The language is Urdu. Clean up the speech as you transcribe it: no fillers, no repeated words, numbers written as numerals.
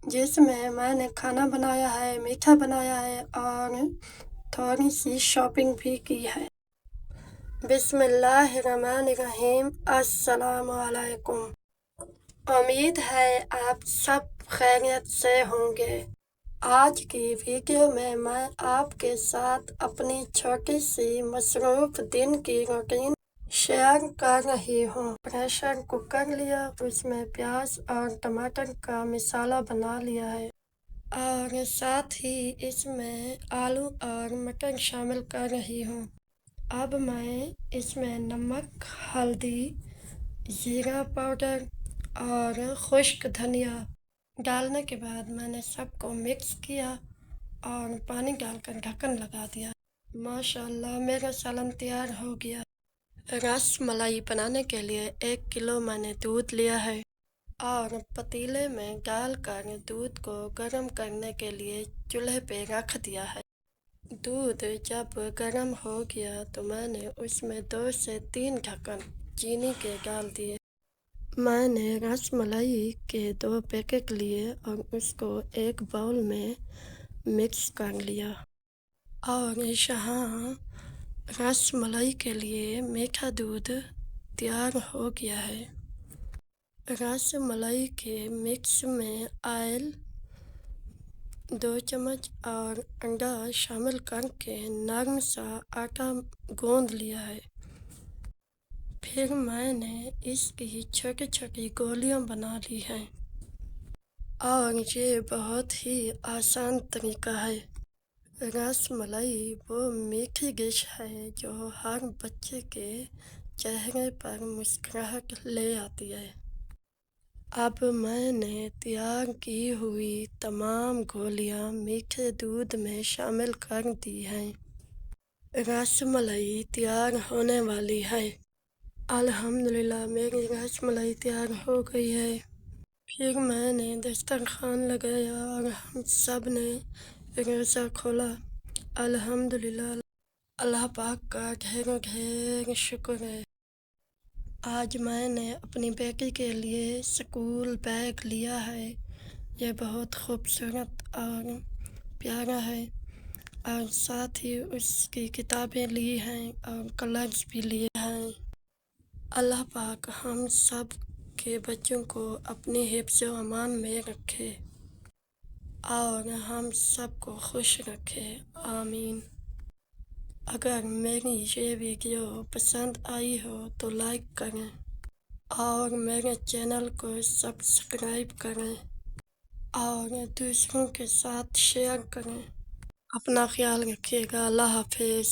جس میں نے کھانا بنایا ہے، میٹھا بنایا ہے اور تھوڑی سی شاپنگ بھی کی ہے۔ بسم اللہ الرحمن الرحیم۔ السلام علیکم۔ امید ہے آپ سب خیریت سے ہوں گے۔ آج کی ویڈیو میں آپ کے ساتھ اپنی چھوٹی سی مصروف دن کی روٹین شیئر کر رہی ہوں۔ پریشر کوکر لیا، اس میں پیاز اور ٹماٹر کا مسالہ بنا لیا ہے اور ساتھ ہی اس میں آلو اور مٹر شامل کر رہی ہوں۔ اب میں اس میں نمک، ہلدی، زیرہ پاؤڈر اور خشک دھنیا ڈالنے کے بعد میں نے سب کو مکس کیا اور پانی ڈال کر ڈھکن لگا دیا۔ ماشاءاللہ میرا سالن تیار ہو گیا۔ رس ملائی بنانے کے لیے 1 کلو میں نے دودھ لیا ہے اور پتیلے میں ڈال کر دودھ کو گرم کرنے کے لیے چولہے پہ رکھ دیا ہے۔ دودھ جب گرم ہو گیا تو میں نے اس میں 2 سے 3 ڈھکن چینی کے ڈال دیے۔ میں نے رس ملائی کے 2 پیکٹ لیے اور اس کو ایک باؤل میں مکس کر لیا۔ اور یہاں رس ملائی کے لیے میٹھا دودھ تیار ہو گیا ہے۔ رس ملائی کے مکس میں آئل 2 چمچ اور انڈا شامل کر کے نرم سا آٹا گوندھ لیا ہے۔ پھر میں نے اس کی چھوٹی چھوٹی گولیاں بنا لی ہیں اور یہ بہت ہی آسان طریقہ ہے۔ رس ملائی وہ میٹھی ڈش ہے جو ہر بچے کے چہرے پر مسکراہٹ لے آتی ہے۔ اب میں نے تیار کی ہوئی تمام گولیاں میٹھے دودھ میں شامل کر دی ہیں۔ رس ملائی تیار ہونے والی ہے۔ الحمدللہ میری رس ملائی تیار ہو گئی ہے۔ پھر میں نے دسترخوان لگایا اور ہم سب نے روزہ کھولا۔ الحمدللہ اللہ پاک کا ڈھیروں ڈھیر شکر ہے۔ آج میں نے اپنی بیٹی کے لیے اسکول بیگ لیا ہے۔ یہ بہت خوبصورت اور پیارا ہے اور ساتھ ہی اس کی کتابیں لی ہیں اور کلرز بھی لیے ہیں۔ اللہ پاک ہم سب کے بچوں کو اپنی حفظ و امان میں رکھے اور ہم سب کو خوش رکھے، آمین۔ اگر میری یہ ویڈیو پسند آئی ہو تو لائک کریں اور میرے چینل کو سبسکرائب کریں اور دوسروں کے ساتھ شیئر کریں۔ اپنا خیال رکھیے گا۔ اللہ حافظ۔